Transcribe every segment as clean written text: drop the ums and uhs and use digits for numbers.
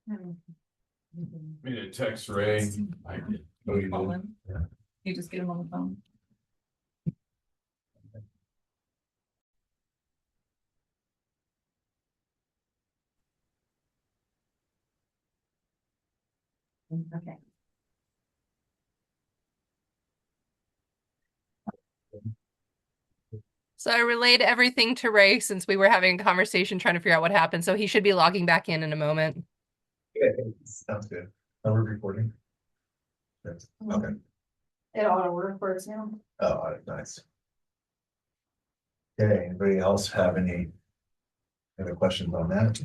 I mean, a text Ray. I did. Oh, you Call did? him. Yeah. You just get him on the phone. Okay. So I relayed everything to Ray since we were having a conversation trying to figure out what happened. So he should be logging back in a moment. Okay, sounds good. Are we recording? Yes. Okay. It auto records now. Oh, all right, nice. Okay, anybody else have any other questions on that?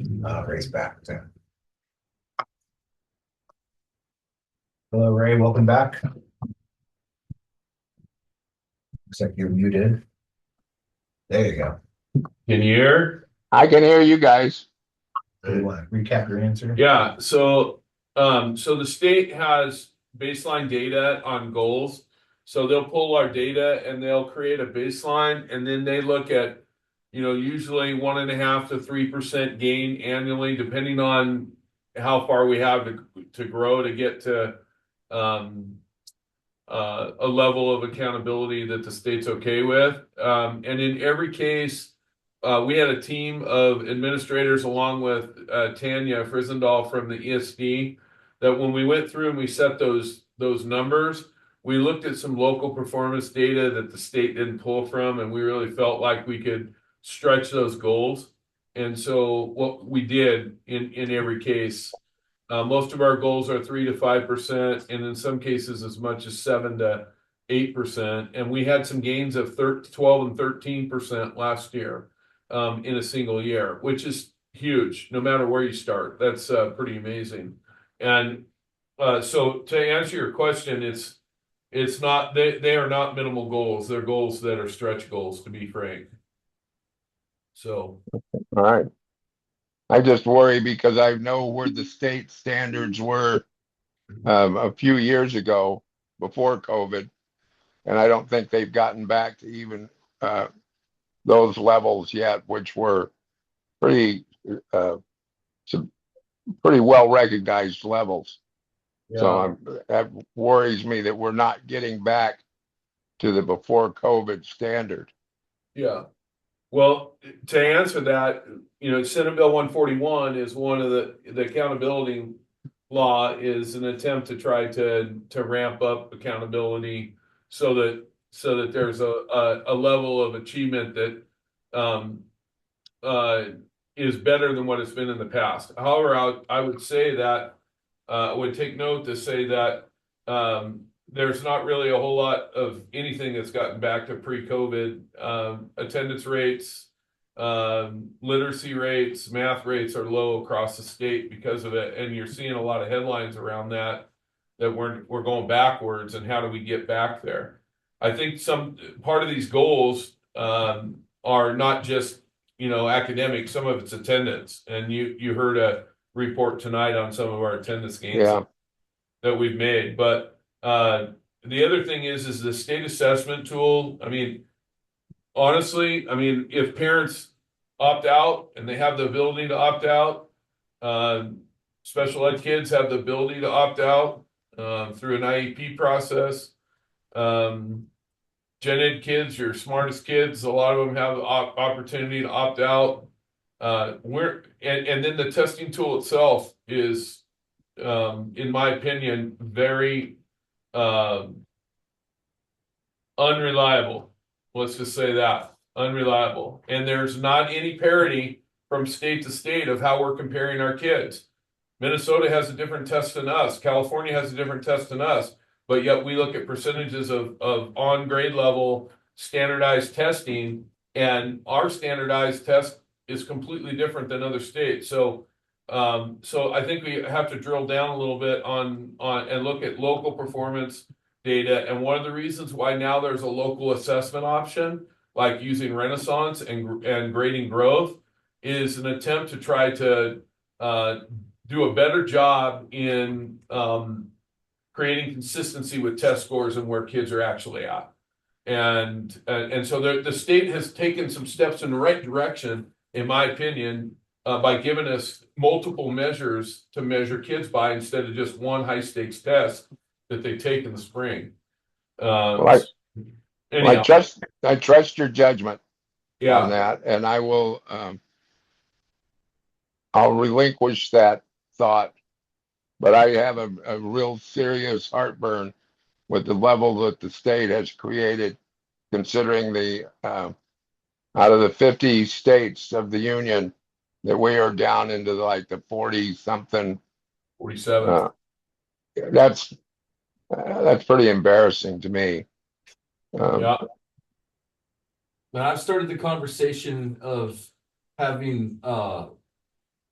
Ray's back to. Hello, Ray, welcome back. Looks like you're muted. There you go. Can you hear? I can hear you guys. Do you want to recap your answer? Yeah, so the state has baseline data on goals. So they'll pull our data and they'll create a baseline, and then they look at, usually 1.5 to 3% gain annually, depending on how far we have to grow to get to a level of accountability that the state's okay with. And in every case, we had a team of administrators along with Tanya Frisendahl from the ESD that when we went through and we set those numbers, we looked at some local performance data that the state didn't pull from, and we really felt like we could stretch those goals. And so what we did in every case, most of our goals are 3 to 5%, and in some cases as much as 7 to 8%. And we had some gains of 12 and 13% last year in a single year, which is huge. No matter where you start, that's pretty amazing. And so to answer your question, it's not they are not minimal goals. They're goals that are stretch goals, to be frank. So All right. I just worry because I know where the state standards were a few years ago before COVID, and I don't think they've gotten back to even those levels yet, which were pretty some pretty well recognized levels. yeah. So that worries me that we're not getting back to the before COVID standard. Yeah. Well, to answer that, Senate Bill 141 is one of the accountability law is an attempt to try to ramp up accountability so that there's a level of achievement that is better than what it's been in the past. However, I would say that I would take note to say that there's not really a whole lot of anything that's gotten back to pre-COVID. Attendance rates, literacy rates, math rates are low across the state because of it, and you're seeing a lot of headlines around that we're going backwards, and how do we get back there? I think some part of these goals are not just academic. Some of it's attendance, and you heard a report tonight on some of our attendance gains that we've made. But the other thing is the state assessment tool. I mean, honestly, if parents opt out and they have the ability to opt out, special ed kids have the ability to opt out through an IEP process. Gen Ed kids, your smartest kids, a lot of them have the opportunity to opt out. And then the testing tool itself is, in my opinion, very unreliable. Let's just say that, unreliable. And there's not any parity from state to state of how we're comparing our kids. Minnesota has a different test than us. California has a different test than us. But yet we look at percentages of on grade level standardized testing, and our standardized test is completely different than other states. So I think we have to drill down a little bit on and look at local performance data. And one of the reasons why now there's a local assessment option, like using Renaissance and grading growth, is an attempt to try to do a better job in creating consistency with test scores and where kids are actually at. And so the state has taken some steps in the right direction, in my opinion, by giving us multiple measures to measure kids by instead of just one high stakes test that they take in the spring. Well, Anyhow, I trust your judgment on yeah, that, and I will, I'll relinquish that thought. But I have a real serious heartburn with the level that the state has created, considering out of the 50 states of the union, that we are down into like the 40 something. 47. That's pretty embarrassing to me. Yeah, And I've started the conversation of having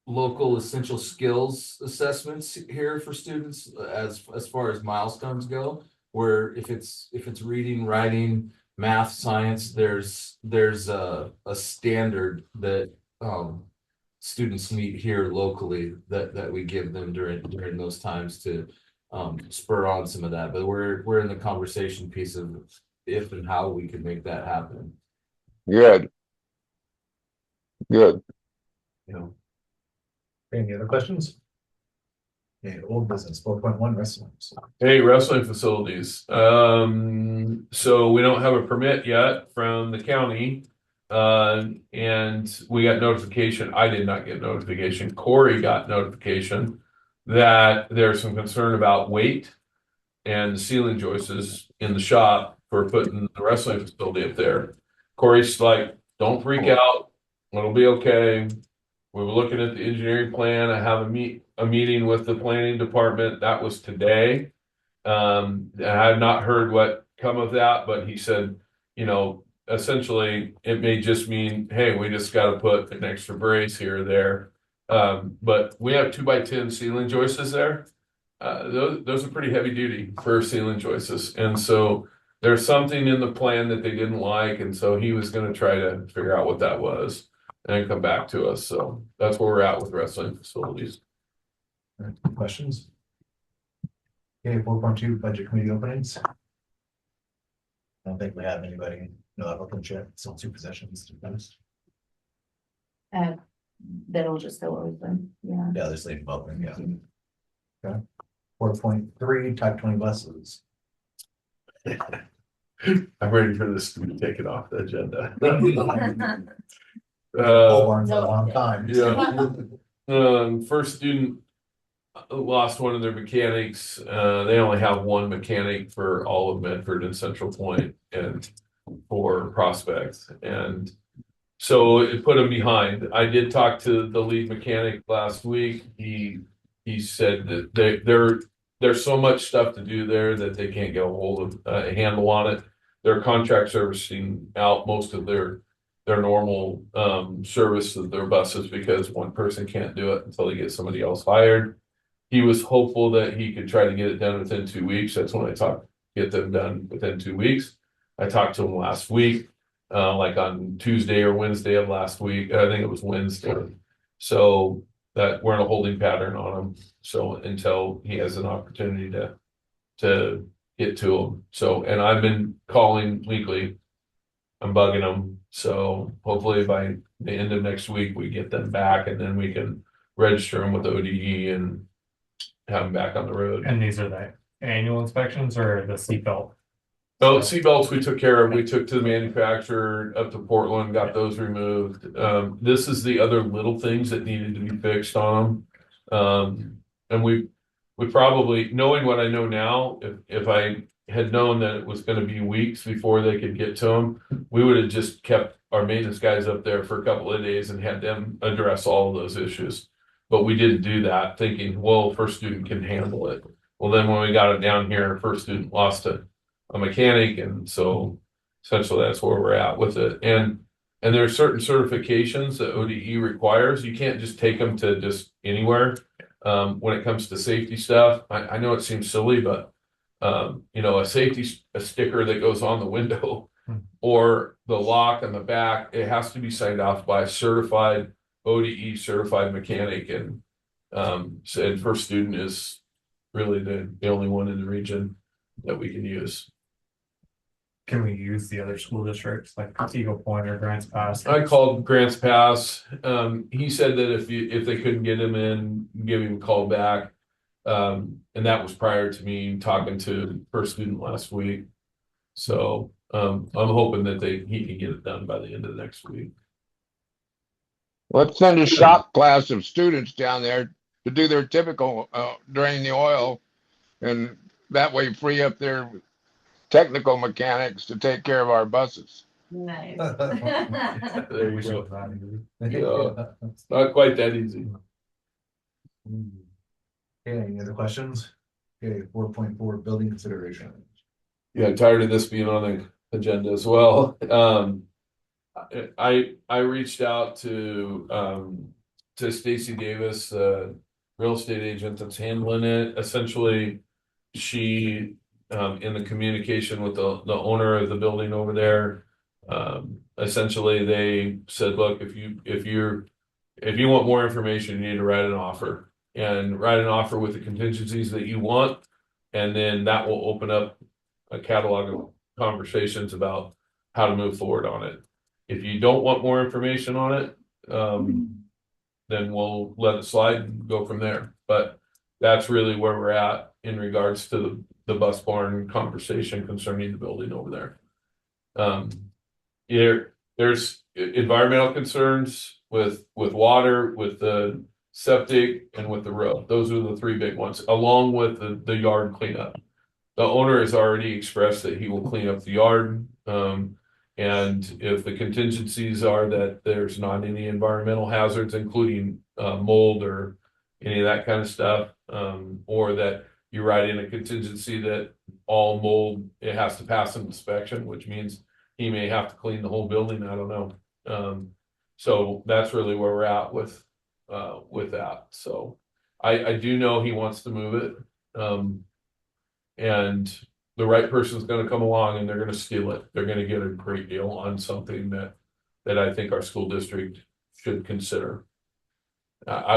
local essential skills assessments here for students as far as milestones go, where if it's reading, writing, math, science, there's a standard that students meet here locally that we give them during those times to spur on some of that. But we're in the conversation piece of if and how we can make that happen. Good. you know. Any other questions? Okay, old business, 4.1 wrestlers. Hey, wrestling facilities. So we don't have a permit yet from the county. And we got notification. I did not get notification. Corey got notification that there's some concern about weight and the ceiling joists in the shop for putting the wrestling facility up there. Corey's like, don't freak out. It'll be okay. We were looking at the engineering plan. I have a meeting with the planning department. That was today. I have not heard what come of that, but he said, essentially it may just mean, hey, we just got to put an extra brace here or there. But we have 2x10 ceiling joists there. Those are pretty heavy duty for ceiling joists. And so there's something in the plan that they didn't like. And so he was going to try to figure out what that was and come back to us. So that's where we're at with wrestling facilities. Questions? Okay, 4.2 budget committee openings. I don't think we have anybody, no applicants yet, still 2 positions to be honest. That'll just go open, yeah. Yeah, there's leave open, yeah. Okay. 4.3 type 20 buses. I'm ready for this to be taken off the agenda. Pole barns for a long time. Yeah. First student lost one of their mechanics. They only have one mechanic for all of Medford and Central Point and for Prospect. And so it put them behind. I did talk to the lead mechanic last week. He said that there's so much stuff to do there that they can't get a hold of a handle on it. Their contract servicing out most of their normal service of their buses because one person can't do it until they get somebody else hired. He was hopeful that he could try to get it done within 2 weeks. That's when I talked, get them done within 2 weeks. I talked to him last week, like on Tuesday or Wednesday of last week. I think it was Wednesday. So that we're in a holding pattern on him. So until he has an opportunity to get to him. So, and I've been calling weekly. I'm bugging them. So hopefully by the end of next week, we get them back and then we can register them with ODE and have them back on the road. And these are the annual inspections or the seatbelt? Oh, seatbelts we took care of. We took to the manufacturer up to Portland, got those removed. This is the other little things that needed to be fixed on them. And we probably, knowing what I know now, if I had known that it was going to be weeks before they could get to them, we would have just kept our maintenance guys up there for a couple of days and had them address all of those issues. But we didn't do that, thinking, well, first student can handle it. Well, then when we got it down here, first student lost a mechanic, and so essentially that's where we're at with it. And there are certain certifications that ODE requires. You can't just take them to just anywhere. When it comes to safety stuff, I know it seems silly, but a safety sticker that goes on the window or the lock on the back, it has to be signed off by a certified ODE certified mechanic. And first student is really the only one in the region that we can use. can we use the other school districts like Eagle Point or Grants Pass? I called Grants Pass. He said that if they couldn't get him in, give him a call back. And that was prior to me talking to first student last week. So, I'm hoping that he can get it done by the end of next week. Let's send a shop class of students down there to do their typical, drain the oil. And that way free up their technical mechanics to take care of our buses. Nice. There you We go. should have that. Yeah. Not quite that easy. Okay, any other questions? Okay, 4.4 building consideration. Yeah, tired of this being on the agenda as well. I reached out to Stacy Davis, the real estate agent that's handling it. Essentially, she in the communication with the owner of the building over there, essentially they said, look, if you want more information, you need to write an offer with the contingencies that you want, and then that will open up a catalog of conversations about how to move forward on it. If you don't want more information on it, then we'll let it slide and go from there. But that's really where we're at in regards to the bus barn conversation concerning the building over there. There's environmental concerns with water, with the septic, and with the road. Those are the three big ones, along with the yard cleanup. The owner has already expressed that he will clean up the yard. And if the contingencies are that there's not any environmental hazards, including mold or any of that kind of stuff, or that you write in a contingency that all mold, it has to pass an inspection, which means he may have to clean the whole building. I don't know. So that's really where we're at with that. So I do know he wants to move it. And the right person's going to come along and they're going to steal it. They're going to get a great deal on something that I think our school district should consider.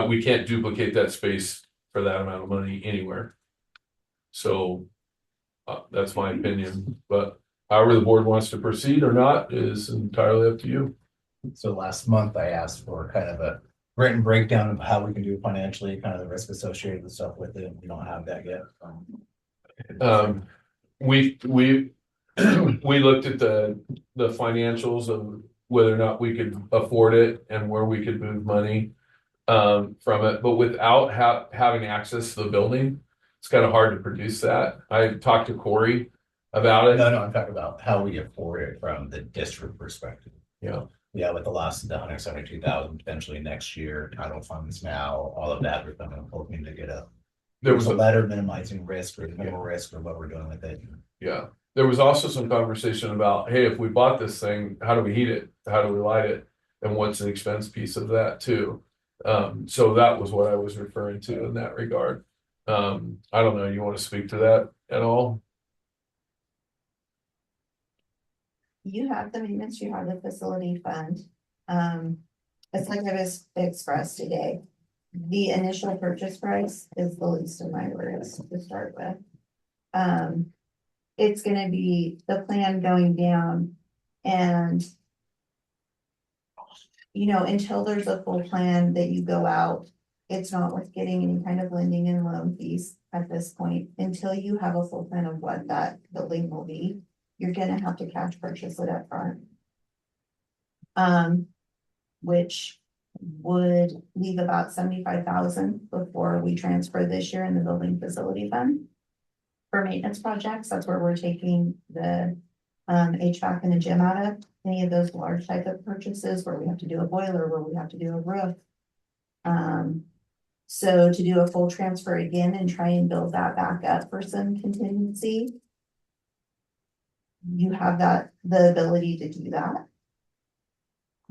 We can't duplicate that space for that amount of money anywhere. So that's my opinion, but however the board wants to proceed or not is entirely up to you. So last month I asked for kind of a written breakdown of how we can do financially, kind of the risk associated with stuff with it. We don't have that yet. We looked at the financials of whether or not we could afford it and where we could move money from it, but without having access to the building, it's kind of hard to produce that. I talked to Corey about it. No, I'm talking about how we afford it from the district perspective. Yeah. Yeah, with the loss of the 172,000 potentially next year, title funds now, all of that, we're hoping to get There was a letter minimizing risk or minimal risk or what we're doing with it. Yeah. There was also some conversation about, hey, if we bought this thing, how do we heat it? How do we light it? And what's the expense piece of that too? So that was what I was referring to in that regard. I don't know, you want to speak to that at all? You have the maintenance, you have the facility fund. It's like I was expressed today. The initial purchase price is the least of my worries to start with. It's gonna be the plan going down and until there's a full plan that you go out, it's not worth getting any kind of lending and loan fees at this point. Until you have a full plan of what that building will be, you're gonna have to cash purchase it up front. Which would leave about 75,000 before we transfer this year in the building facility fund. For maintenance projects, that's where we're taking the HVAC and the gym out of, any of those large type of purchases where we have to do a boiler, where we have to do a roof. So to do a full transfer again and try and build that back up for some contingency. You have the ability to do that.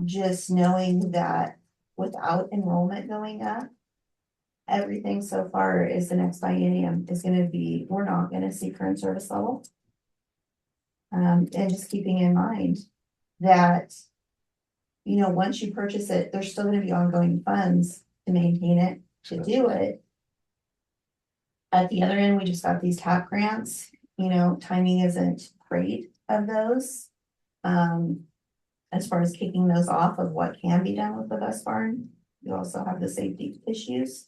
Just knowing that without enrollment going up, everything so far is the next biennium is gonna be, we're not gonna see current service level. And just keeping in mind that, once you purchase it, there's still gonna be ongoing funds to maintain it, to do it. At the other end, we just got these TAP grants, timing isn't great of those. As far as kicking those off of what can be done with the bus barn, you also have the safety issues.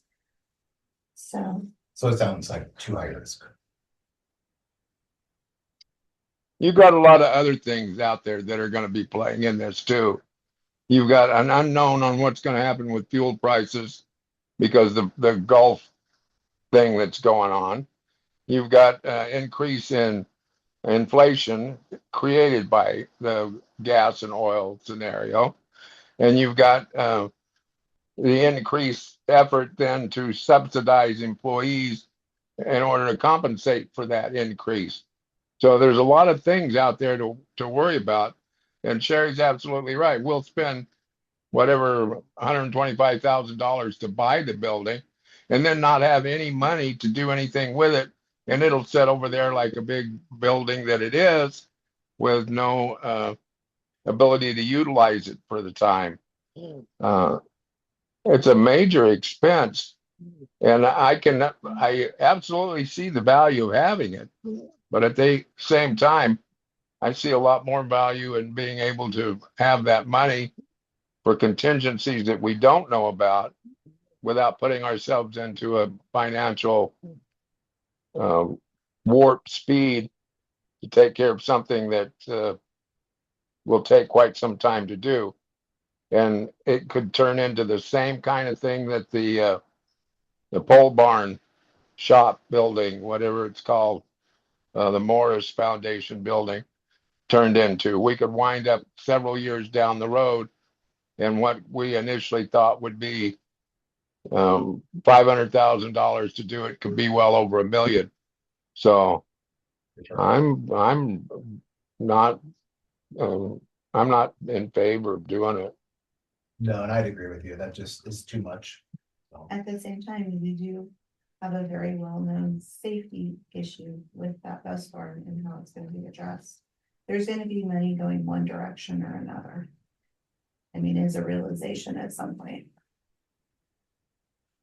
So, So it sounds like too high risk. You've got a lot of other things out there that are gonna be playing in this too. You've got an unknown on what's gonna happen with fuel prices because the Gulf thing that's going on. You've got increase in inflation created by the gas and oil scenario. And you've got the increased effort then to subsidize employees in order to compensate for that increase. So there's a lot of things out there to worry about. And Sherry's absolutely right. We'll spend whatever $125,000 to buy the building and then not have any money to do anything with it. And it'll sit over there like a big building that it is with no ability to utilize it for the time. It's a major expense. And I absolutely see the value of having it. But at the same time, I see a lot more value in being able to have that money for contingencies that we don't know about without putting ourselves into a financial warp speed to take care of something that will take quite some time to do. And it could turn into the same kind of thing that the pole barn shop building, whatever it's called, the Morris Foundation building, turned into. We could wind up several years down the road, and what we initially thought would be $500,000 to do it could be well over $1 million. So I'm not in favor of doing it. No, and I'd agree with you. That just is too much. So, at the same time, you do have a very well-known safety issue with that bus barn and how it's gonna be addressed. There's gonna be money going one direction or another. I mean, it's a realization at some point.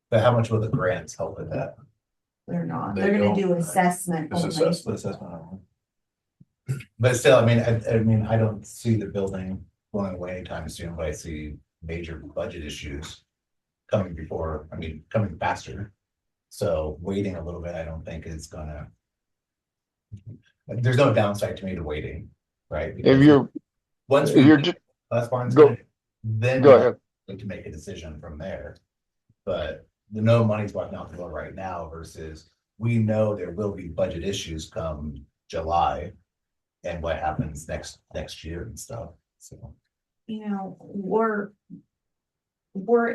But how much will the grants help with that? They're not, They they're gonna do don't. assessment It's only. assessment. But still, I mean, I don't see the building going away anytime soon, but I see major budget issues coming faster. So waiting a little bit, I don't think is gonna. There's no downside to me to waiting, right? If you're, Once if we you're get just, bus barns, go- then go we'll ahead. need to make a decision from there. But the no money's walking out the door right now versus we know there will be budget issues come July. And what happens next year and stuff, so. You know, we're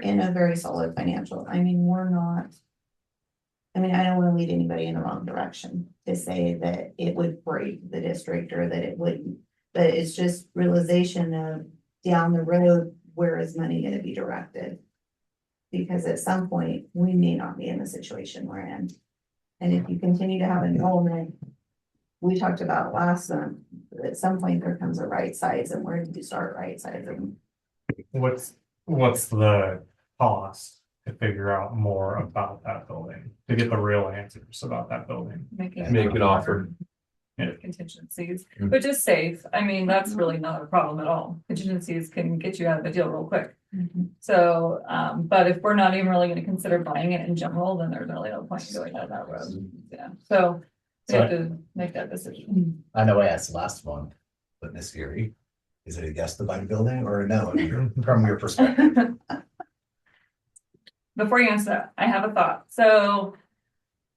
in a very solid financial, I mean, we're not. I mean, I don't wanna lead anybody in the wrong direction to say that it would break the district or that it wouldn't. But it's just realization of down the road, where is money gonna be directed? Because at some point, we may not be in the situation we're in. And if you continue to have enrollment, we talked about last month, at some point there comes a right size, and where do you start right sizing? What's the cost to figure out more about that building, to get the real answers about that building? Make an offer. Contingencies, Mhm. which is safe. I mean, that's really not a problem at all. Contingencies can get you out of the deal real quick. So, but if we're not even really gonna consider buying it in general, then there's really no point in going down that road. Yeah, so we have to make that decision. I know I asked last month, but Miss Fury, is it a yes to buy the building or a no from your perspective? Before you answer that, I have a thought. So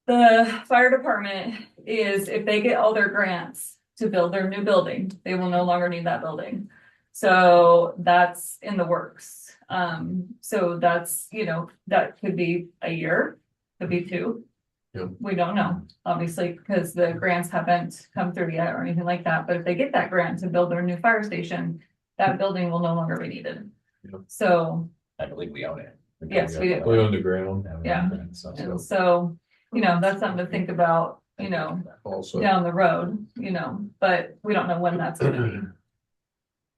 the fire department is, if they get all their grants to build their new building, they will no longer need that building. So that's in the works. So that's, that could be a year, could be 2. Yep. We don't know, obviously, because the grants haven't come through yet or anything like that. But if they get that grant to build their new fire station, that building will no longer be needed. Yep. So, I believe we own it. Yes, we do. We own the ground. Yeah. and so, that's something to think about, Also. down the road, but we don't know when that's gonna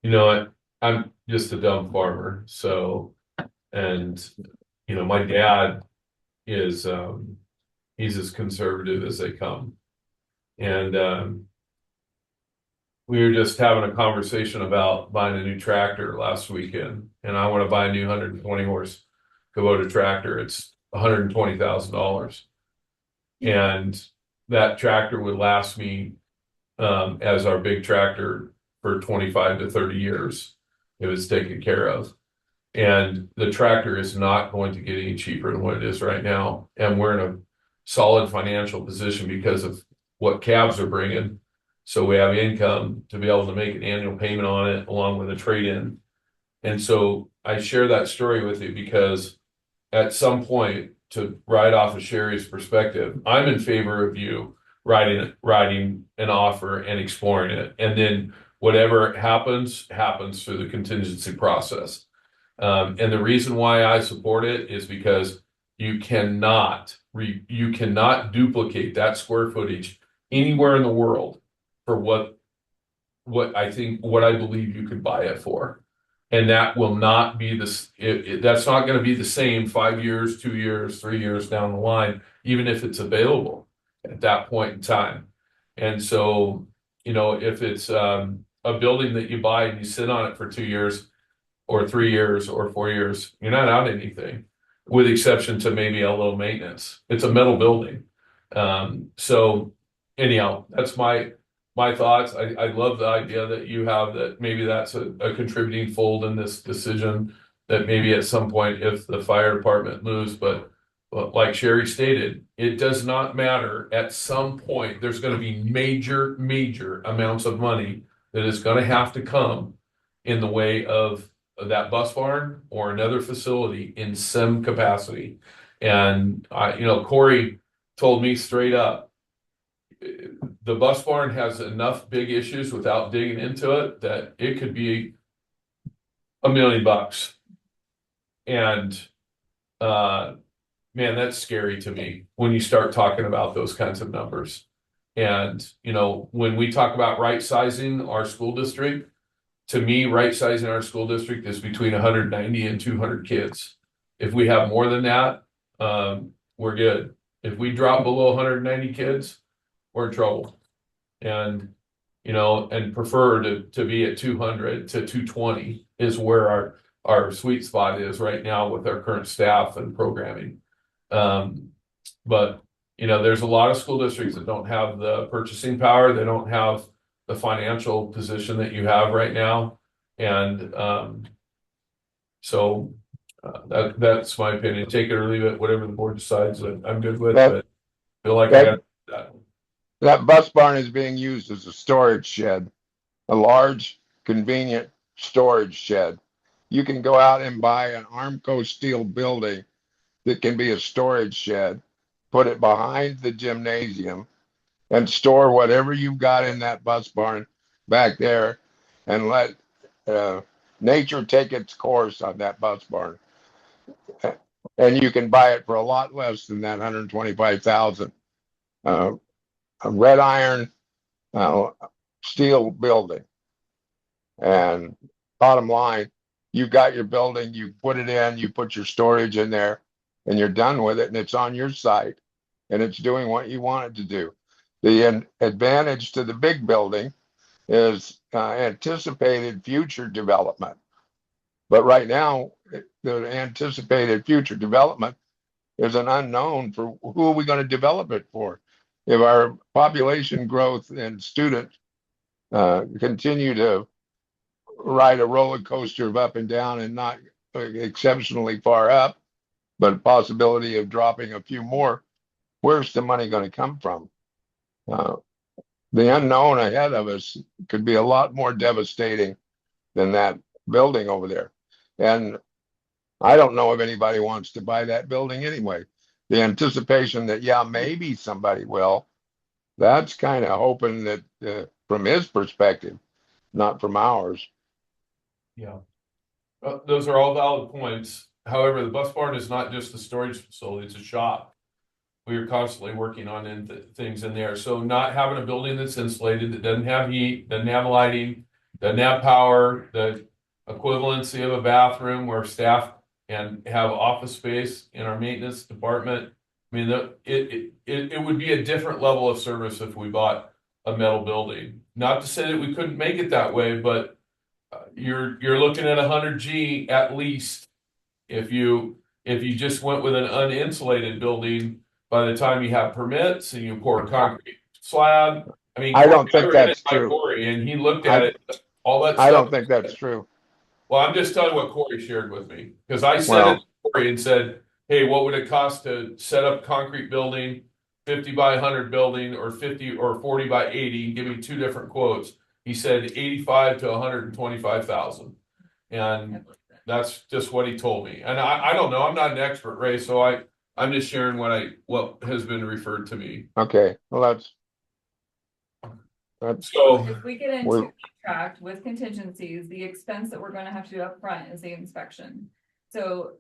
be. I'm just a dumb farmer, so, and, my dad is, he's as conservative as they come. And, we were just having a conversation about buying a new tractor last weekend, and I want to buy a new 120 horse Kubota tractor. It's $120,000, and that tractor would last me as our big tractor for 25 to 30 years. It was taken care of. And the tractor is not going to get any cheaper than what it is right now. And we're in a solid financial position because of what cabs are bringing. So we have income to be able to make an annual payment on it along with a trade-in. And so I share that story with you because at some point, to ride off of Sherry's perspective, I'm in favor of you writing an offer and exploring it. And then whatever happens through the contingency process. And the reason why I support it is because you cannot duplicate that square footage anywhere in the world for what I believe you could buy it for. And that will not be that's not going to be the same 5 years, 2 years, 3 years down the line, even if it's available at that point in time. And so, if it's a building that you buy and you sit on it for 2 years or 3 years or 4 years, you're not out anything, with exception to maybe a little maintenance. It's a metal building. So anyhow, that's my thoughts. I love the idea that you have, that maybe that's a contributing fold in this decision, that maybe at some point if the fire department moves, but like Sherry stated, it does not matter. At some point, there's going to be major amounts of money that is going to have to come in the way of that bus barn or another facility in some capacity. And Corey told me straight up, the bus barn has enough big issues without digging into it that it could be $1 million. And man, that's scary to me when you start talking about those kinds of numbers. And when we talk about right sizing our school district, to me, right sizing our school district is between 190 and 200 kids. If we have more than that, we're good. If we drop below 190 kids, we're in trouble. And and prefer to be at 200 to 220 is where our sweet spot is right now with our current staff and programming. But there's a lot of school districts that don't have the purchasing power. They don't have the financial position that you have right now. And so that's my opinion. Take it or leave it, whatever the board decides. I'm good with it. I feel like I got that. That bus barn is being used as a storage shed, a large, convenient storage shed. You can go out and buy an Armco steel building that can be a storage shed, put it behind the gymnasium, and store whatever you've got in that bus barn back there, and let nature take its course on that bus barn. And you can buy it for a lot less than that $125,000. A red iron steel building. And bottom line, you got your building, you put it in, you put your storage in there, and you're done with it, and it's on your site, and it's doing what you want it to do. The advantage to the big building is anticipated future development. But right now, the anticipated future development is an unknown for who are we going to develop it for. If our population growth and students continue to ride a roller coaster of up and down, and not exceptionally far up, but a possibility of dropping a few more, where's the money going to come from? The unknown ahead of us could be a lot more devastating than that building over there. And I don't know if anybody wants to buy that building anyway. The anticipation that, yeah, maybe somebody will, that's kind of hoping that from his perspective, not from ours. Yeah. Those are all valid points. However, the bus barn is not just a storage facility, it's a shop. We are constantly working on things in there. So not having a building that's insulated, that doesn't have heat, doesn't have lighting, doesn't have power, the equivalency of a bathroom where staff and have office space in our maintenance department. I mean, it would be a different level of service if we bought a metal building. not to say that we couldn't make it that way, but you're looking at 100G at least. If you just went with an uninsulated building, by the time you have permits and you pour a concrete slab, I mean, I don't think we were in it that's by true. Corey, and he looked at it, all that stuff. I don't think that's true. Well, I'm just telling what Corey shared with me, because I said Well- it to Corey and said, hey, what would it cost to set up concrete building, 50 by 100 building, or 50 or 40 by 80? Give me two different quotes. He said 85 to 125,000, and that's just what he told me. And I don't know. I'm not an expert, Ray, so I'm just sharing what has been referred to me. Okay, well, that's So If we get into We're- a contract with contingencies, the expense that we're gonna have to do up front is the inspection. So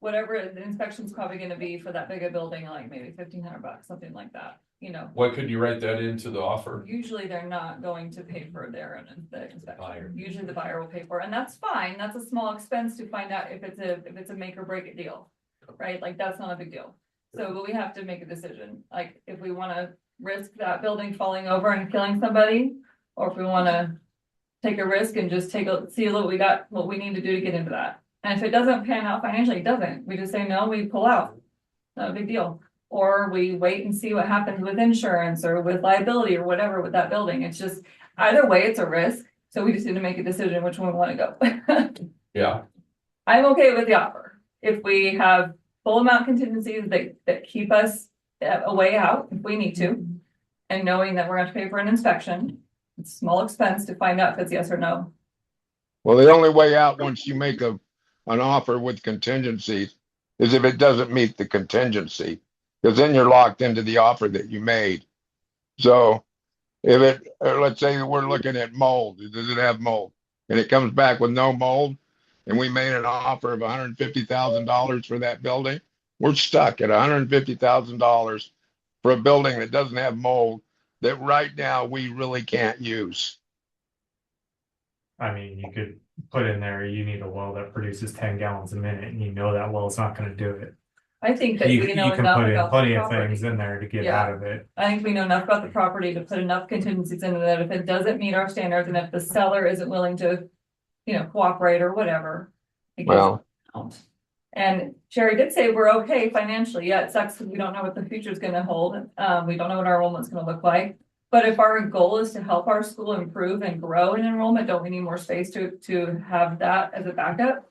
whatever the inspection's probably gonna be for that big a building, like maybe $1,500, something like that, you know. what could you write that into the offer? Usually they're not going to pay for their the inspection. Usually the buyer will pay for it, and that's fine. That's a small expense to find out if it's a make or break it deal. Right? Like, that's not a big deal. So, but we have to make a decision, like if we wanna risk that building falling over and killing somebody, or if we wanna take a risk and just see what we need to do to get into that. And if it doesn't pan out financially, it doesn't. We just say, no, we pull out. Not a big deal. Or we wait and see what happens with insurance or with liability or whatever with that building. It's just, either way, it's a risk. So we just need to make a decision which one we wanna go. Yeah. I'm okay with the offer. If we have full amount contingencies that keep us a way out if we need to. And knowing that we're gonna have to pay for an inspection, it's a small expense to find out if it's yes or no. Well, the only way out once you make an offer with contingencies is if it doesn't meet the contingency, because then you're locked into the offer that you made. So if let's say we're looking at mold, does it have mold? And it comes back with no mold, and we made an offer of $150,000 for that building, we're stuck at $150,000 for a building that doesn't have mold that right now we really can't use. I mean, you could put in there, you need a well that produces 10 gallons a minute, and you know that well's not gonna do it. I think that You we know can enough put in about plenty the of things property. in there to get Yeah. out of it. I think we know enough about the property to put enough contingencies into that if it doesn't meet our standards and if the seller isn't willing to, cooperate or whatever. it gets Well, out. And Sherry did say we're okay financially. Yeah, it sucks because we don't know what the future is gonna hold. We don't know what our enrollment's gonna look like. But if our goal is to help our school improve and grow in enrollment, don't we need more space to have that as a backup?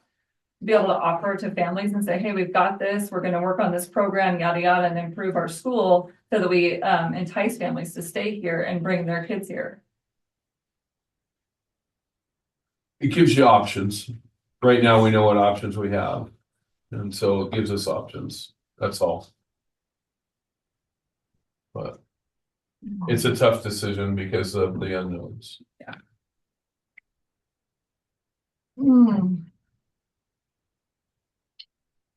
Be able to offer to families and say, hey, we've got this, we're gonna work on this program, yada, yada, and improve our school so that we entice families to stay here and bring their kids here. It gives you options. Right now, we know what options we have. And so it gives us options. That's all. But it's a tough decision because of the unknowns. Hmm.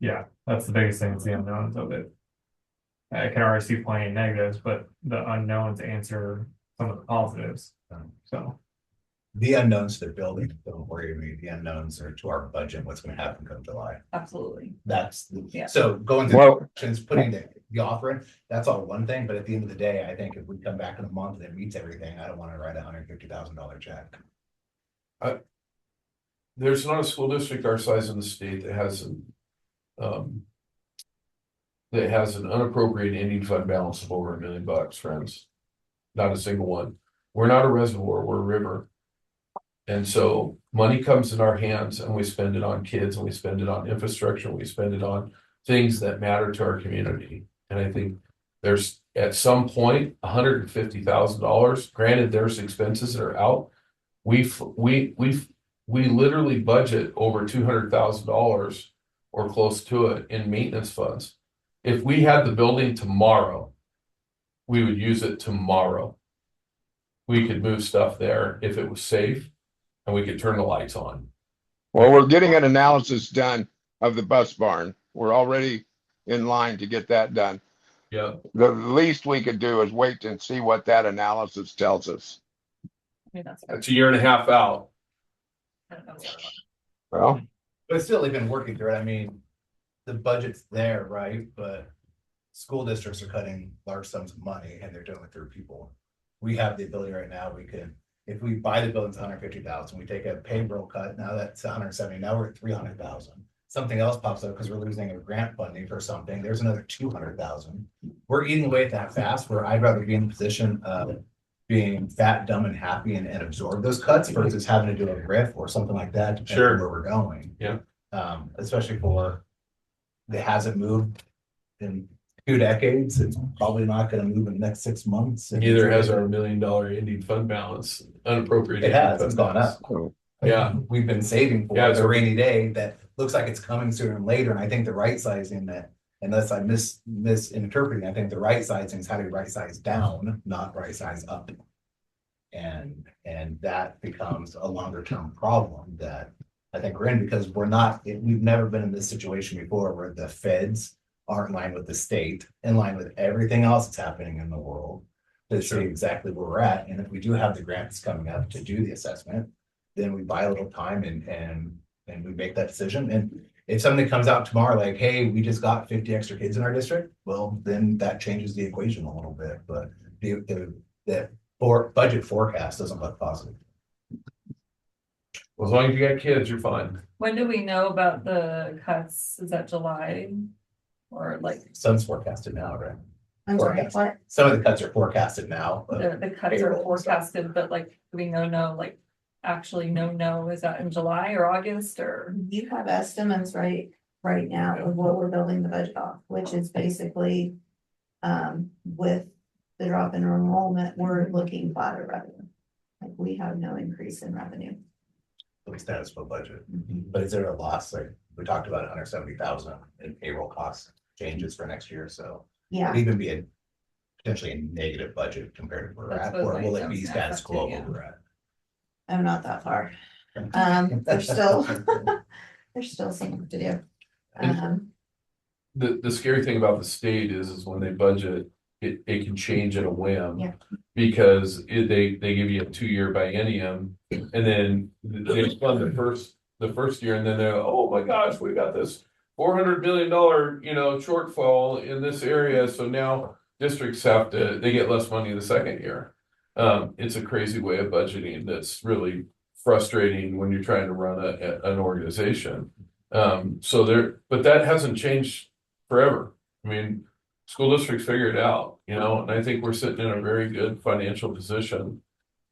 Yeah, that's the biggest thing, is the unknowns of it. I can already see plenty of negatives, but the unknowns answer some of the positives, so. The unknowns to the building, don't worry me, the unknowns are to our budget, what's gonna happen come July. Absolutely. That's, Yeah. so going through Well- the options, putting the offer in, that's all one thing, but at the end of the day, I think if we come back in a month and it meets everything, I don't wanna write $150,000 check. There's not a school district our size in the state that has an unappropriated ending fund balance of over $1 million, friends. Not a single one. We're not a reservoir, we're a river. And so money comes in our hands and we spend it on kids and we spend it on infrastructure, and we spend it on things that matter to our community. And I think there's at some point $150,000, granted there's expenses that are out. We literally budget over $200,000 or close to it in maintenance funds. If we had the building tomorrow, we would use it tomorrow. We could move stuff there if it was safe and we could turn the lights on. well, we're getting an analysis done of the bus barn. We're already in line to get that done. Yeah. The least we could do is wait and see what that analysis tells us. I mean, that's. It's a year and a half out. Well, But still, they've been working through it, I mean, the budget's there, right, but school districts are cutting large sums of money and they're doing it through people. We have the ability right now, we can if we buy the building's 150,000, we take a payroll cut, now that's 170, now we're at 300,000. Something else pops up because we're losing a grant funding for something, there's another 200,000. We're eating away at that fast, where I'd rather be in the position of being fat, dumb, and happy and absorb those cuts versus having to do a RIF or something like that, depending Sure. on where we're going. Yeah. Especially for, it hasn't moved in 2 decades, it's probably not gonna move in the next 6 months. Neither has our $1 million ending fund balance, unappropriated. It has, fund it's gone balance. up. So, Yeah. We've been saving for Yeah, it's a a- rainy day that looks like it's coming sooner and later, and I think the right sizing that, unless I misinterpreting, I think the right sizing is how to right size down, not right size up. And that becomes a longer term problem that I think we're in, because we've never been in this situation before where the feds aren't in line with the state, in line with everything else that's happening in the world. To Sure. see exactly where we're at, and if we do have the grants coming up to do the assessment, then we buy a little time and we make that decision. And if something comes out tomorrow, like, hey, we just got 50 extra kids in our district, well, then that changes the equation a little bit, but the budget forecast doesn't look positive. As long as you got kids, you're fine. When do we know about the cuts? Is that July? Or like Sun's forecasted now, right? I'm sorry, Forecast. what? Some of the cuts are forecasted now, but the cuts are payroll. forecasted, but like, do we know, like, actually no, is that in July or August or? You have estimates right now of what we're building the budget off, which is basically, with the drop in enrollment, we're looking flatter revenue. Like, we have no increase in revenue. at least status quo budget. But is there a loss? Like, we talked about 170,000 in payroll costs changes for next year, so Yeah, it'd even be a potentially a negative budget compared to where we're That's at, what or my will it be jumps status at, quo yeah. where we're at? I'm not that far. There's still some work to do. The scary thing about the state is when they budget, it can change at a whim. Yeah. Because they give you a 2-year biennium, and then they fund the first year, and then they're, oh my gosh, we got this $400 million, shortfall in this area, so now districts they get less money the second year. It's a crazy way of budgeting that's really frustrating when you're trying to run an organization. But that hasn't changed forever. I mean, school districts figure it out, and I think we're sitting in a very good financial position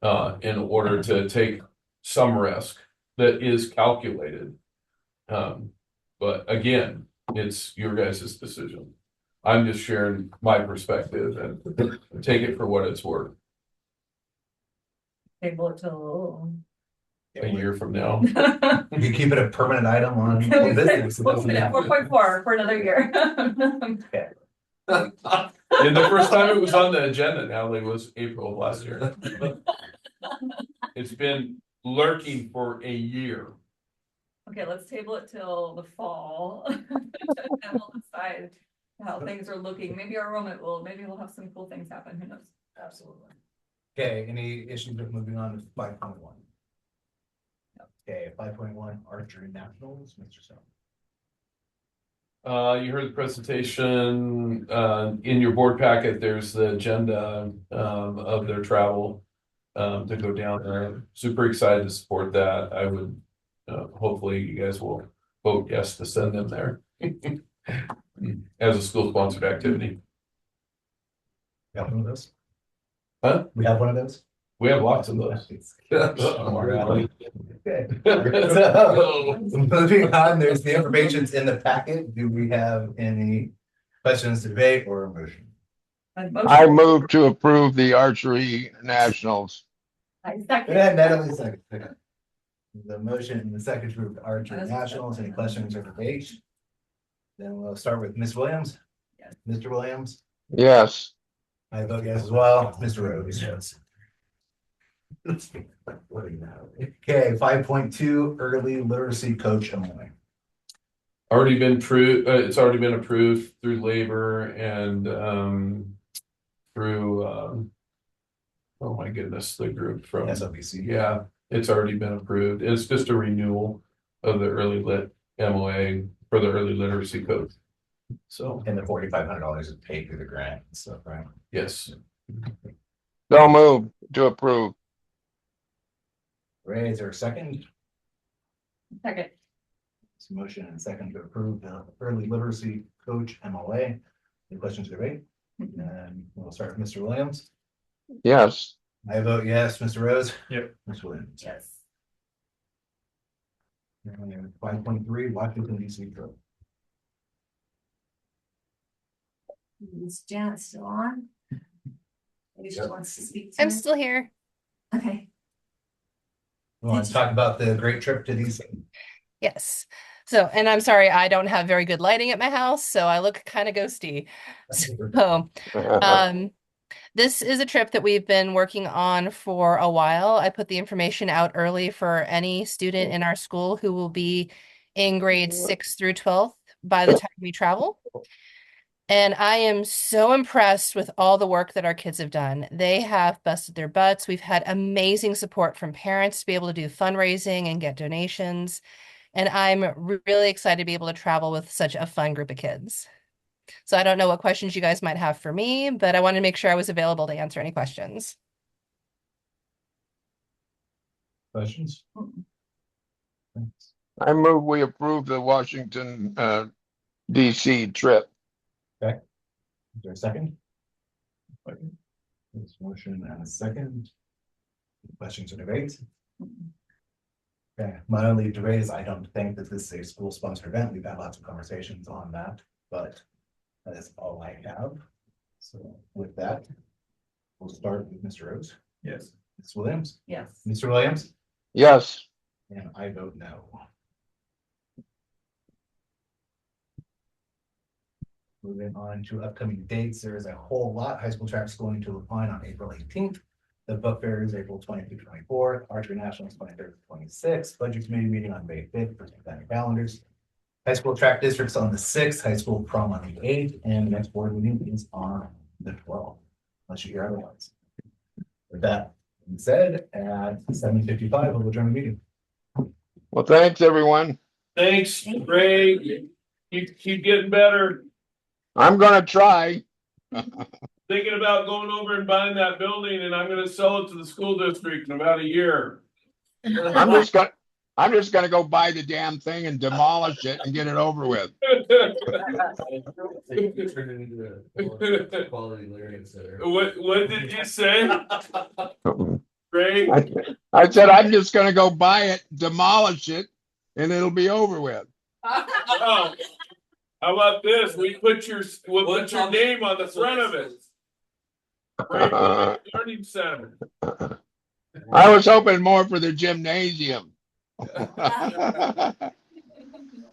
in order to take some risk that is calculated. But again, it's your guys' decision. I'm just sharing my perspective and take it for what it's worth Table it till. a year from now. You keep it a permanent item on We business. said, we'll put it at 4.4 for another year. And the first time it was on the agenda, Natalie, was April of last year. It's been lurking for a year. Okay, let's table it till the fall. And we'll decide how things are looking. Maybe maybe we'll have some cool things happen. Who knows? Absolutely. Okay, any issues with moving on to 5.1? Okay, 5.1 archery nationals, Mr. Stone. You heard the presentation, in your board packet, there's the agenda, of their travel, to go down there. Super excited to support that. I would, hopefully you guys will vote yes to send them there. As a school sponsored activity. We have one of those? Huh? We have one of those? We have lots of those. Okay. So, moving on, there's the information's in the packet. Do we have any questions, debate, or a motion? I move to approve the archery nationals. I Go second. ahead, Natalie, second. The motion and the second group archery nationals, any questions or debate? Then we'll start with Ms. Williams. Yes. Mr. Williams, Yes, I vote yes as well. Mr. Rhodes. Yes. Okay, 5.2 early literacy coach only. Already been it's already been approved through labor and, through, oh my goodness, the group from. SOBC. Yeah, it's already been approved. It's just a renewal of the early lit MOA for the early literacy code. So, And the $4,500 is paid through the grant and stuff, right? yes. so move to approve. Ray, is there a second? Second. This motion and second to approve the early literacy coach MOA. Any questions for Ray? And we'll start with Mr. Williams. Yes, I vote yes. Mr. Rose? Yep. Ms. Williams? Yes. 5.3 Washington DC trip. Is Janet still on? Maybe she Yep. wants to speak to I'm me. still here. Okay. We want to talk about the great trip to DC. Yes. So, and I'm sorry, I don't have very good lighting at my house, so I look kind of ghosty. So, this is a trip that we've been working on for a while. I put the information out early for any student in our school who will be in grades 6 through 12 by the time we travel. And I am so impressed with all the work that our kids have done. They have busted their butts. We've had amazing support from parents to be able to do fundraising and get donations. And I'm really excited to be able to travel with such a fun group of kids. So I don't know what questions you guys might have for me, but I wanted to make sure I was available to answer any questions. Questions? I move we approve the Washington, DC trip. Is there a second? This motion and a second. Questions or debates? Okay, my only debate is I don't think that this is a school sponsored event. We've had lots of conversations on that, but that is all I have. So with that, we'll start with Mr. Rose. Yes. Ms. Williams, Yes. Mr. Williams, Yes, and I vote no. Moving on to upcoming dates, there is a whole lot. High school track is going to Lapine on April 18th. The book fair is April 20th through 24th. Archery National is 23rd to 26th. Budget committee meeting on May 5th for family calendars. High school track districts on the 6th, high school prom on the 8th, and the next board meeting is on the 12th. Unless you hear otherwise. With that being said, at 7:55, we'll adjourn the meeting. well, thanks, everyone. Thanks, Ray. Keep getting better. I'm gonna try. Thinking about going over and buying that building, and I'm gonna sell it to the school district in about a year. I'm just gonna go buy the damn thing and demolish it and get it over with. Turn it into a quality learning center. What did you say, Ray? I said, I'm just gonna go buy it, demolish it, and it'll be over with. Oh, how about this? We'll put your name on the front of it. Ray Learning Center. I was hoping more for the gymnasium.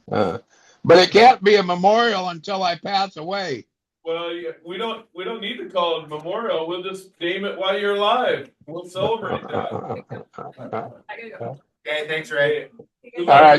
But it can't be a memorial until I pass away. Well, yeah, we don't need to call it a memorial. We'll just name it while you're alive. We'll celebrate that. Okay, thanks, Ray. Good All right.